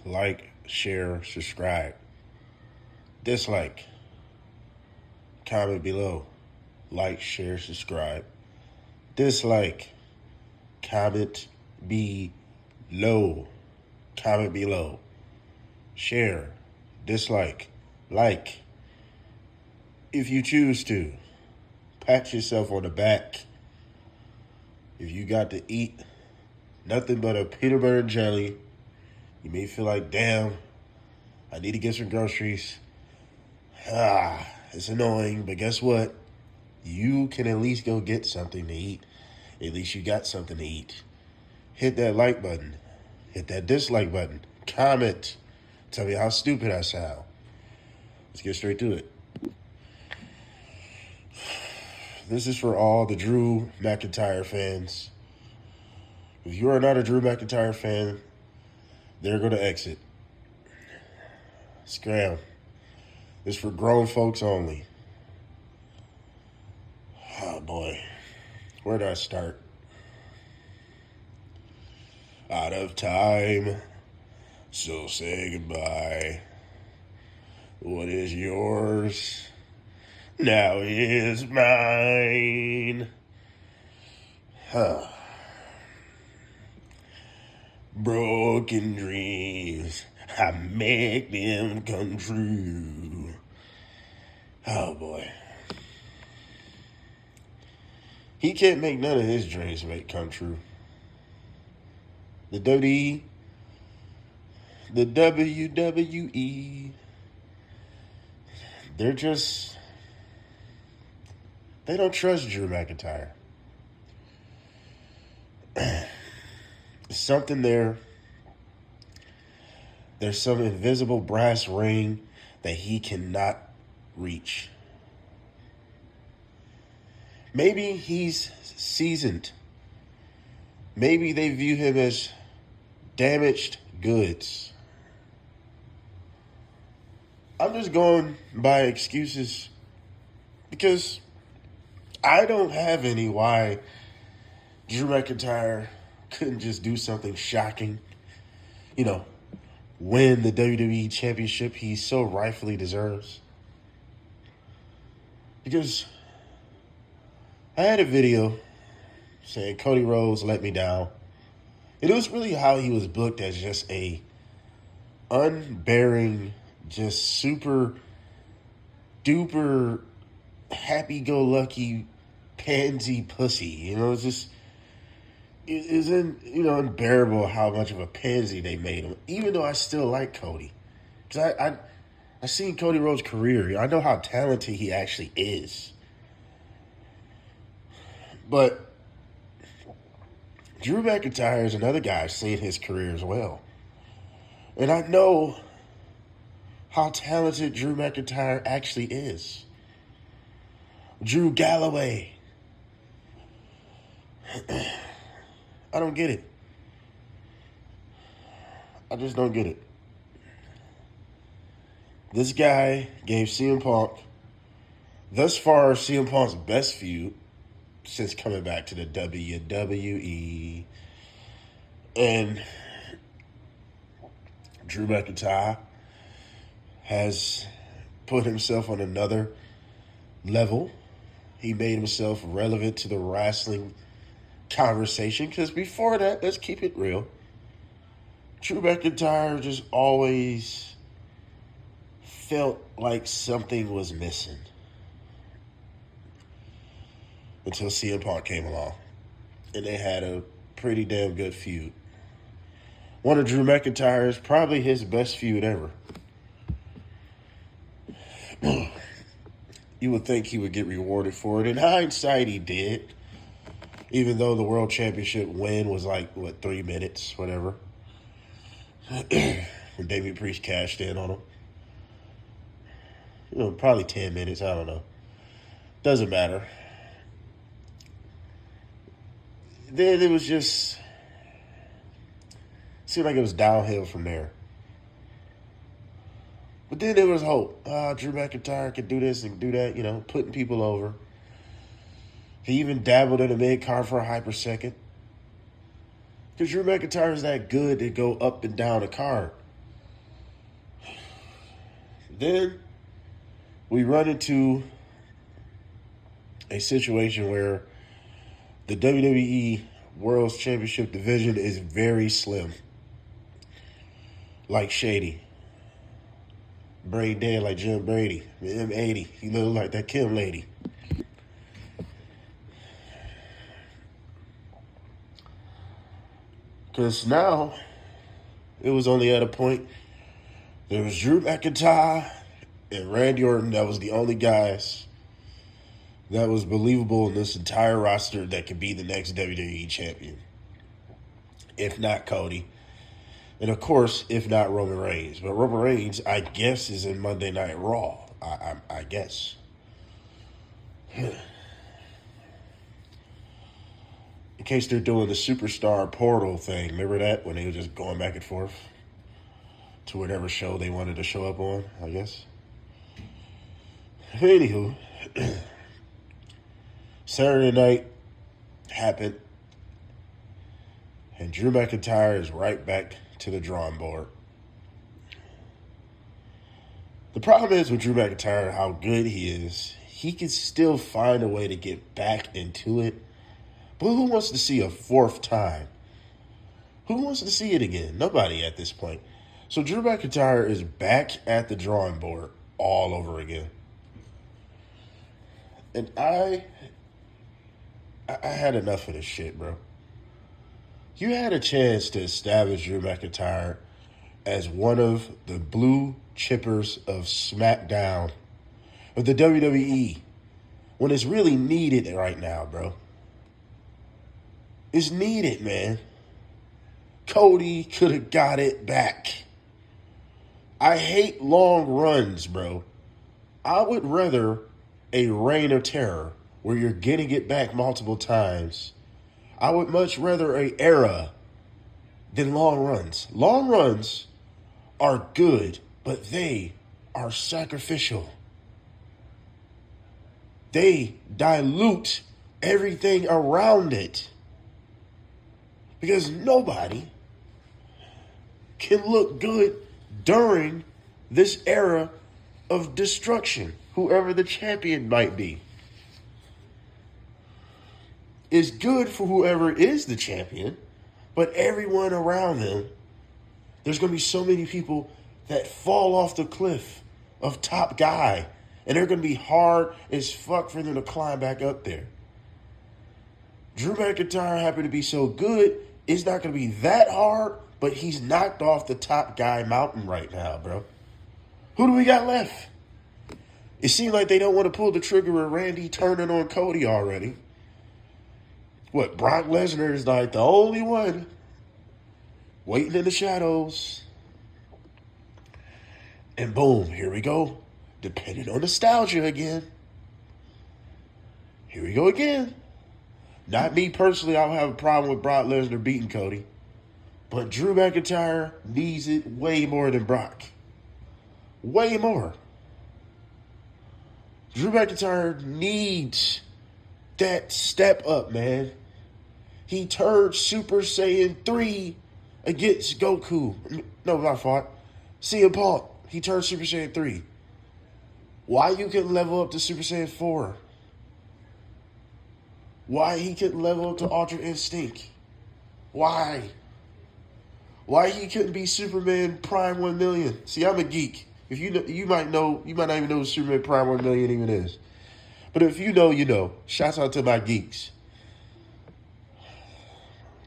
like, share, subscribe. Dislike, comment below. Like, share, subscribe. Dislike, comment below. Comment below. Share, dislike, like. If you choose to, pat yourself on the back. If you got to eat nothing but a peanut butter and jelly, you may feel like, damn, I need to get some groceries. It's annoying, but guess what? You can at least go get something to eat. At least you got something to eat. Hit that like button. Hit that dislike button. Comment. Tell me how stupid I sound. Let's get straight to it. This is for all the Drew McIntyre fans. If you are not a Drew McIntyre fan, they're going to exit. Scram. This is for grown folks only. Oh, boy. Where do I start? Out of time, so say goodbye. What is yours now is mine. Broken dreams, I make them come true. Oh boy. He can't make none of his dreams come true. The WWE, the WWE, they don't trust Drew McIntyre. Something there. There's some invisible brass ring that he cannot reach. Maybe he's seasoned. Maybe they view him as damaged goods. I'm just going by excuses because I don't have any why Drew McIntyre couldn't just do something shocking. Win the WWE Championship he so rightfully deserves. Because I had a video saying Cody Rhodes let me down. It was really how he was booked as just a unbearing, just super duper happy-go-lucky pansy pussy. It isn't, unbearable how much of a pansy they made him, even though I still like Cody. Because I seen Cody Rhodes' career. I know how talented he actually is. But Drew McIntyre is another guy I've seen his career as well. And I know how talented Drew McIntyre actually is. Drew Galloway. I don't get it. I just don't get it. This guy gave CM Punk, thus far, CM Punk's best feud since coming back to the WWE. And Drew McIntyre has put himself on another level. He made himself relevant to the wrestling conversation, because before that, let's keep it real, Drew McIntyre just always felt like something was missing until CM Punk came along and they had a pretty damn good feud. One of Drew McIntyre's probably his best feud ever. You would think he would get rewarded for it. In hindsight, he did. Even though the World Championship win was 3 minutes, whatever. When Damian Priest cashed in on him. Probably 10 minutes, I don't know. Doesn't matter. Then it was just, seemed like it was downhill from there. But then there was hope. Drew McIntyre could do this and do that, putting people over. He even dabbled in a mid-card for a hyper-second. Because Drew McIntyre is that good to go up and down a card. Then we run into a situation where the WWE World Championship division is very slim. Like Shady. Brain dead like Jim Brady. M80. He look like that Kim lady. Because now, it was only at a point, there was Drew McIntyre and Randy Orton. That was the only guys that was believable in this entire roster that could be the next WWE champion. If not Cody. And of course, if not Roman Reigns. But Roman Reigns, I guess, is in Monday Night Raw. I guess. In case they're doing the Superstar Portal thing. Remember that? When they were just going back and forth to whatever show they wanted to show up on, I guess. Anywho, Saturday night happened. And Drew McIntyre is right back to the drawing board. The problem is with Drew McIntyre, how good he is, he can still find a way to get back into it. But who wants to see a fourth time? Who wants to see it again? Nobody at this point. So Drew McIntyre is back at the drawing board all over again. And I had enough of this shit, bro. You had a chance to establish Drew McIntyre as one of the blue chippers of SmackDown, of the WWE, when it's really needed right now, bro. It's needed, man. Cody could have got it back. I hate long runs, bro. I would rather a reign of terror where you're getting it back multiple times. I would much rather an era than long runs. Long runs are good, but they are sacrificial. They dilute everything around it. Because nobody can look good during this era of destruction, whoever the champion might be. It's good for whoever is the champion, but everyone around them, there's going to be so many people that fall off the cliff of top guy, and they're going to be hard as fuck for them to climb back up there. Drew McIntyre happened to be so good, it's not going to be that hard, but he's knocked off the top guy mountain right now, bro. Who do we got left? It seems like they don't want to pull the trigger with Randy turning on Cody already. What, Brock Lesnar is like the only one waiting in the shadows. And boom, here we go. Depending on nostalgia again. Here we go again. Not me personally, I don't have a problem with Brock Lesnar beating Cody. But Drew McIntyre needs it way more than Brock. Way more. Drew McIntyre needs that step up, man. He turned Super Saiyan 3 against Goku. No, my fault. CM Punk. He turned Super Saiyan 3. Why you couldn't level up to Super Saiyan 4? Why he couldn't level up to Ultra Instinct? Why? Why he couldn't be Superman Prime 1 million? See, I'm a geek. If you know, you might not even know what Superman Prime 1 million even is. But if you know, you know. Shouts out to my geeks.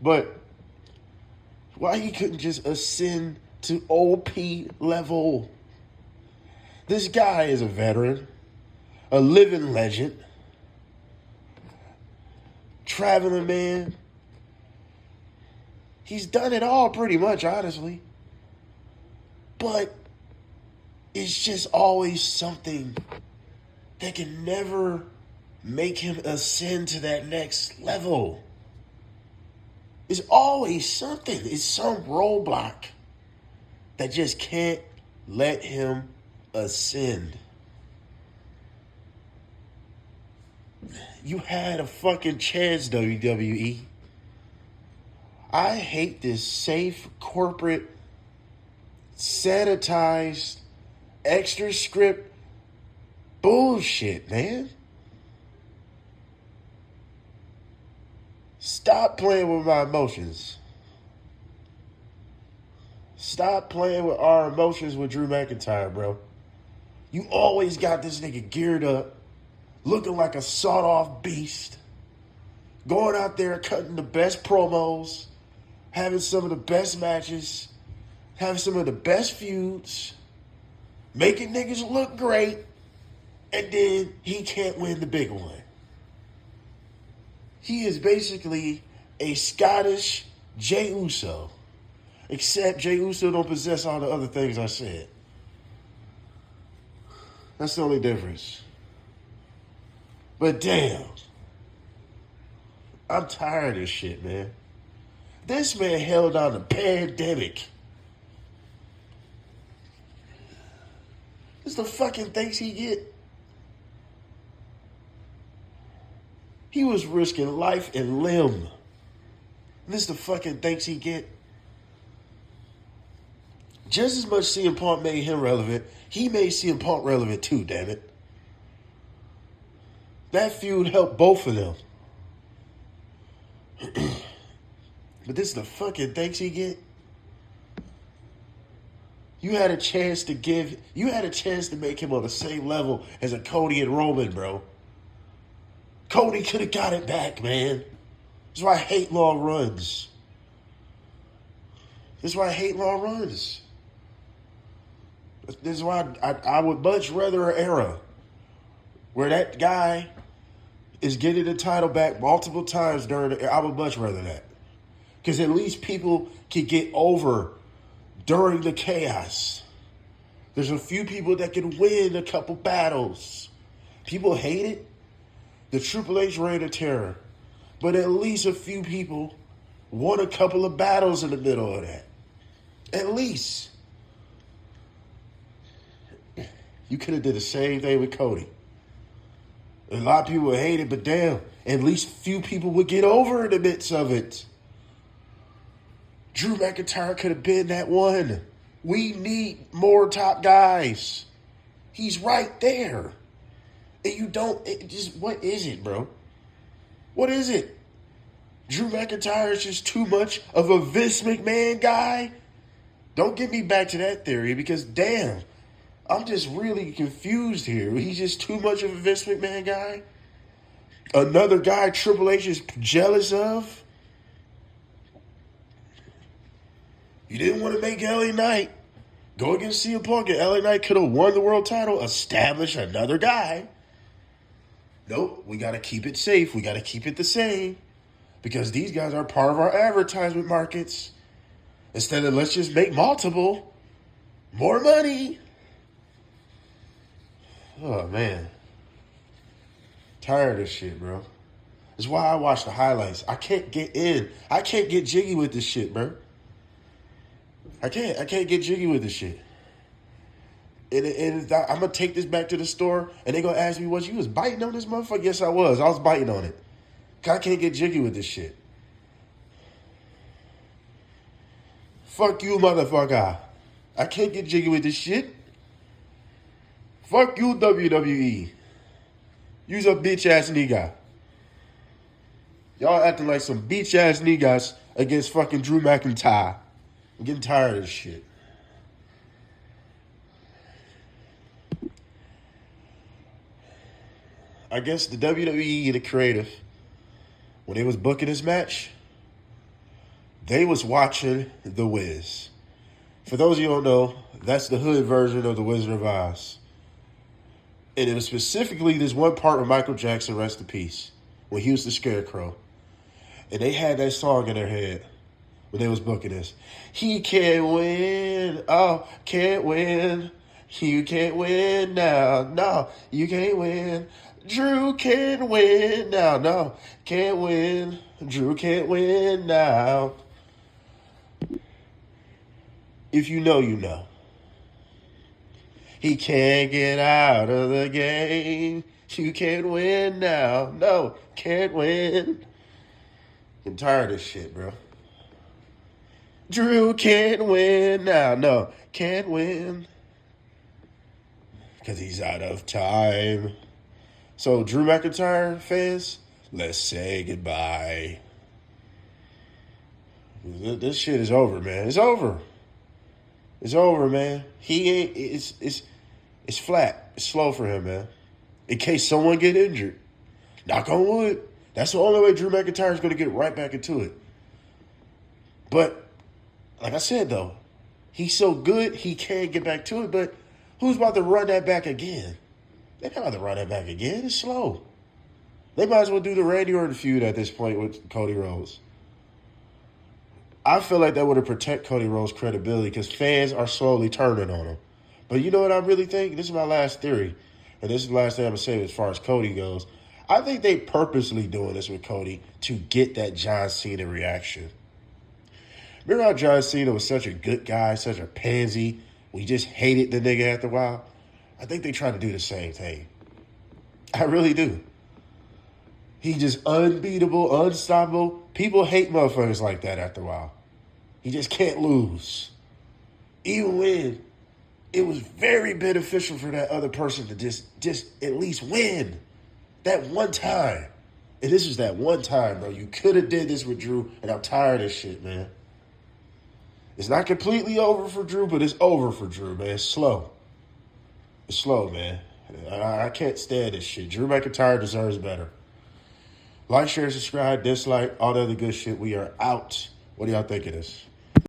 But why he couldn't just ascend to OP level? This guy is a veteran, a living legend, traveling man. He's done it all pretty much, honestly. But it's just always something that can never make him ascend to that next level. It's always something. It's some roadblock that just can't let him ascend. You had a fucking chance, WWE. I hate this safe, corporate, sanitized extra script bullshit, man. Stop playing with my emotions. Stop playing with our emotions with Drew McIntyre, bro. You always got this nigga geared up, looking like a sawed-off beast, going out there cutting the best promos, having some of the best matches, having some of the best feuds, making niggas look great, and then he can't win the big one. He is basically a Scottish Jey Uso, except Jey Uso don't possess all the other things I said. That's the only difference. But damn, I'm tired of this shit, man. This man held down the pandemic. This is the fucking things he get. He was risking life and limb. This is the fucking thanks he get. Just as much CM Punk made him relevant, he made CM Punk relevant too, damn it. That feud helped both of them. But this is the fucking thanks he get. You had a chance to make him on the same level as a Cody and Roman, bro. Cody could have got it back, man. That's why I hate long runs. This is why I would much rather an era where that guy is getting the title back multiple times I would much rather that. Because at least people can get over during the chaos. There's a few people that can win a couple battles. People hate it. The Triple H reign of terror. But at least a few people won a couple of battles in the middle of that. At least. You could have did the same thing with Cody. A lot of people would hate it, but damn, at least few people would get over in the midst of it. Drew McIntyre could have been that one. We need more top guys. He's right there. And you don't, what is it, bro? What is it? Drew McIntyre is just too much of a Vince McMahon guy? Don't get me back to that theory because damn, I'm just really confused here. He's just too much of a Vince McMahon guy? Another guy Triple H is jealous of? You didn't want to make LA Knight go against CM Punk, and LA Knight could have won the world title, establish another guy. Nope, we got to keep it safe. We got to keep it the same because these guys are part of our advertisement markets. Instead of let's just make multiple, more money. Oh, man. Tired of this shit, bro. That's why I watch the highlights. I can't get in. I can't get jiggy with this shit, bro. I can't get jiggy with this shit. And I'm going to take this back to the store, and they're going to ask me, you was biting on this motherfucker? Yes, I was. I was biting on it. I can't get jiggy with this shit. Fuck you, motherfucker. I can't get jiggy with this shit. Fuck you, WWE. You's a bitch-ass nigga. Y'all acting like some bitch-ass niggas against fucking Drew McIntyre. I'm getting tired of this shit. I guess the WWE, the creative, when they was booking this match, they was watching The Wiz. For those of you who don't know, that's the hood version of The Wizard of Oz. And it was specifically this one part with Michael Jackson, rest in peace, when he was the Scarecrow. And they had that song in their head when they was booking this. He can't win. Oh, can't win. You can't win now. No, you can't win. Drew can't win now. No, can't win. Drew can't win now. If you know, you know. He can't get out of the game. You can't win now. No, can't win. I'm tired of this shit, bro. Drew can't win now. No, can't win. because he's out of time. So, Drew McIntyre fans, let's say goodbye. This shit is over, man. It's over. It's over, man. He ain't. It's flat. It's slow for him, man. In case someone get injured, knock on wood. That's the only way Drew McIntyre is going to get right back into it. But like I said, though, he's so good he can get back to it. But who's about to run that back again? They're not about to run that back again. It's slow. They might as well do the Randy Orton feud at this point with Cody Rhodes. I feel like that would have protect Cody Rhodes' credibility because fans are slowly turning on him. But you know what I really think? This is my last theory. And this is the last thing I'm going to say as far as Cody goes. I think they purposely doing this with Cody to get that John Cena reaction. Remember how John Cena was such a good guy, such a pansy? We just hated the nigga after a while. I think they try to do the same thing. I really do. He's just unbeatable, unstoppable. People hate motherfuckers like that after a while. He just can't lose. Even when it was very beneficial for that other person to just at least win. That one time. And this was that one time, bro. You could have did this with Drew, and I'm tired of this shit, man. It's not completely over for Drew, but it's over for Drew, man. It's slow. It's slow, man. I can't stand this shit. Drew McIntyre deserves better. Like, share, subscribe, dislike, all the other good shit. We are out. What do y'all think of this?